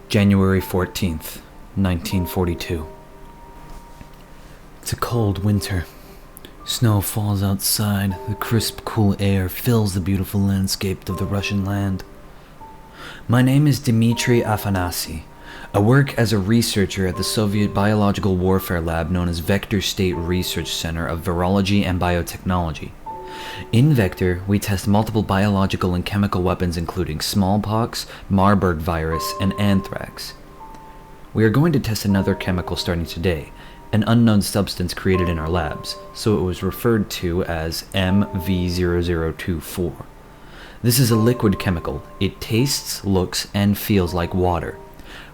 January 14th, 1942. It's a cold winter. Snow falls outside, the crisp, cool air fills the beautiful landscape of the Russian land. My name is Dimtri Afanasy. I work as a researcher at the Soviet Biological Warfare Lab known as Vector State Research Center of Virology and Biotechnology. In Vector, we test multiple biological and chemical weapons including smallpox, Marburg virus, and anthrax. We are going to test another chemical starting today, an unknown substance created in our labs, so it was referred to as MV0024. This is a liquid chemical. It tastes, looks, and feels like water.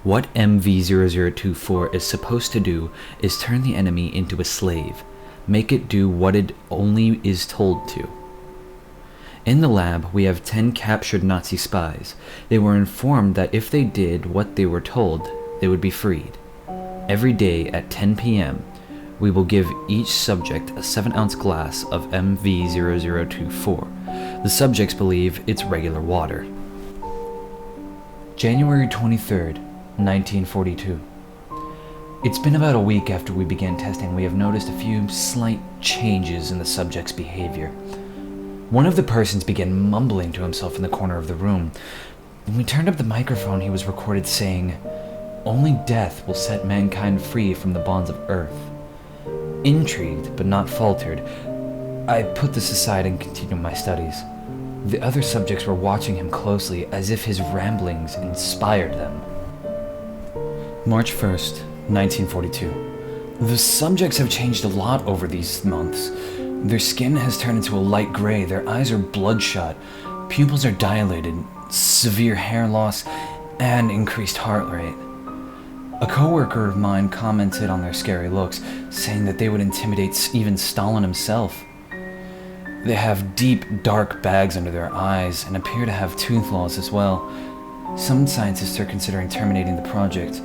What MV0024 is supposed to do is turn the enemy into a slave, make it do what it only is told to. In the lab, we have 10 captured Nazi spies. They were informed that if they did what they were told, they would be freed. Every day at 10 p.m., we will give each subject a 7-ounce glass of MV0024. The subjects believe it's regular water. January 23rd, 1942. It's been about a week after we began testing. We have noticed a few slight changes in the subject's behavior. One of the persons began mumbling to himself in the corner of the room. When we turned up the microphone, he was recorded saying, "Only death will set mankind free from the bonds of earth." Intrigued, but not faltered, I put this aside and continued my studies. The other subjects were watching him closely, as if his ramblings inspired them. March 1st, 1942. The subjects have changed a lot over these months. Their skin has turned into a light gray, their eyes are bloodshot, pupils are dilated, severe hair loss, and increased heart rate. A coworker of mine commented on their scary looks, saying that they would intimidate even Stalin himself. They have deep, dark bags under their eyes and appear to have tooth loss as well. Some scientists are considering terminating the project,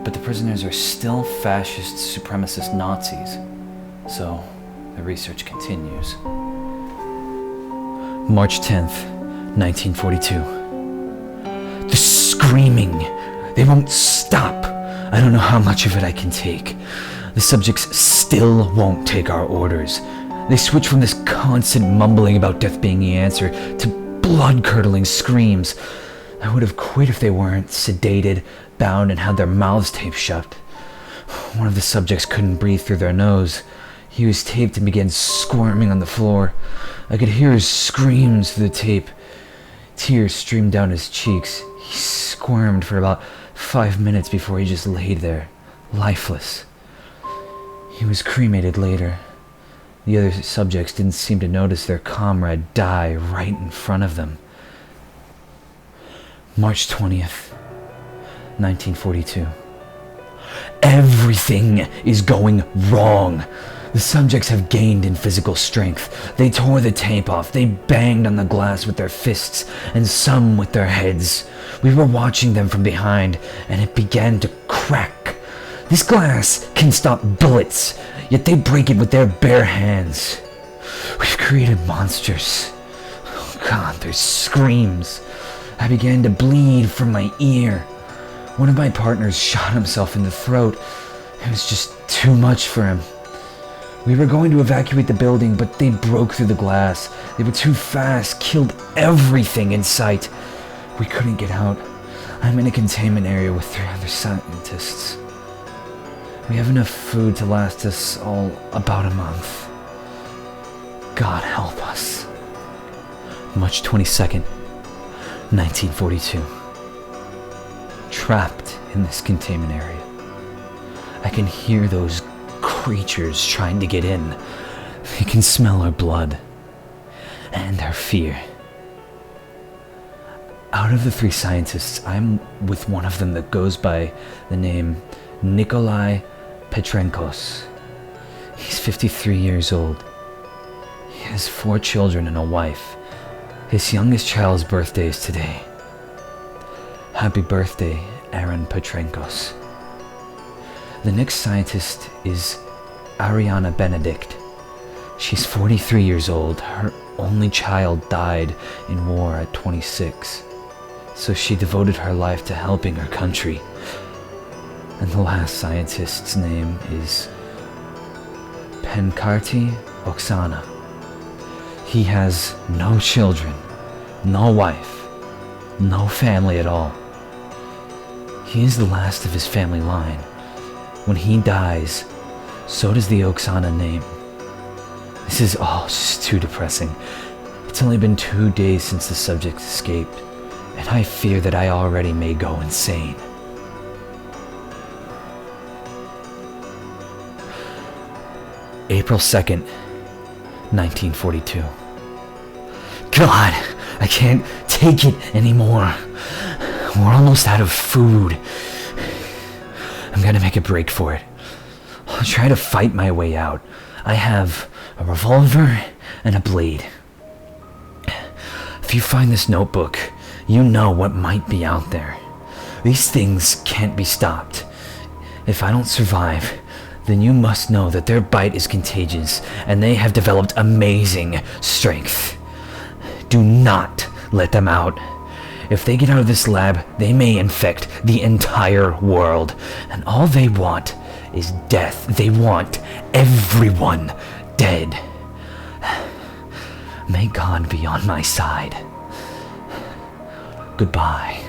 but the prisoners are still fascist, supremacist Nazis. So, the research continues. March 10th, 1942. The screaming! They won't stop! I don't know how much of it I can take. The subjects still won't take our orders. They switch from this constant mumbling about death being the answer to blood-curdling screams. I would have quit if they weren't sedated, bound, and had their mouths taped shut. One of the subjects couldn't breathe through their nose. He was taped and began squirming on the floor. I could hear his screams through the tape. Tears streamed down his cheeks. He squirmed for about 5 minutes before he just laid there, lifeless. He was cremated later. The other subjects didn't seem to notice their comrade die right in front of them. March 20th, 1942. Everything is going wrong. The subjects have gained in physical strength. They tore the tape off, they banged on the glass with their fists, and some with their heads. We were watching them from behind, and it began to crack. This glass can stop bullets, yet they break it with their bare hands. We've created monsters. Oh God, their screams. I began to bleed from my ear. One of my partners shot himself in the throat. It was just too much for him. We were going to evacuate the building, but they broke through the glass. They were too fast, killed everything in sight. We couldn't get out. I'm in a containment area with 3 other scientists. We have enough food to last us all about a month. God help us. March 22nd, 1942. Trapped in this containment area. I can hear those creatures trying to get in. They can smell our blood and our fear. Out of the 3 scientists, I'm with one of them that goes by the name Nikolai Petrenkos. He's 53 years old. He has 4 children and a wife. His youngest child's birthday is today. Happy birthday, Aaron Petrenkos. The next scientist is Ariana Benedict. She's 43 years old. Her only child died in war at 26. so she devoted her life to helping her country. And the last scientist's name is Penkarti Oksana. He has no children, no wife, no family at all. He is the last of his family line. When he dies, so does the Oksana name. This is all just too depressing. It's only been 2 days since the subject escaped, and I fear that I already may go insane. April 2nd, 1942. God, I can't take it anymore. We're almost out of food. I'm gonna make a break for it. I'll try to fight my way out. I have a revolver and a blade. If you find this notebook, you know what might be out there. These things can't be stopped. If I don't survive, then you must know that their bite is contagious and they have developed amazing strength. Do not let them out. If they get out of this lab, they may infect the entire world. And all they want is death. They want everyone dead. May God be on my side. Goodbye.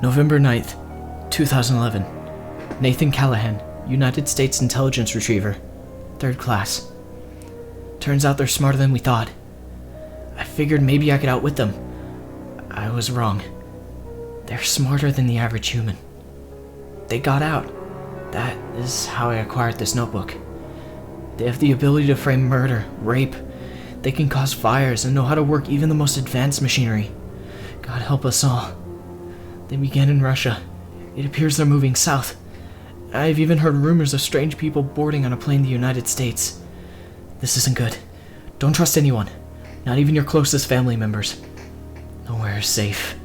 November 9th, 2011. Nathan Callahan, United States Intelligence Retriever, 3rd class. Turns out they're smarter than we thought. I figured maybe I could outwit them. I was wrong. They're smarter than the average human. They got out. That is how I acquired this notebook. They have the ability to frame murder, rape. They can cause fires and know how to work even the most advanced machinery. God help us all. They began in Russia. It appears they're moving south. I've even heard rumors of strange people boarding on a plane in the United States. This isn't good. Don't trust anyone. Not even your closest family members. Nowhere is safe.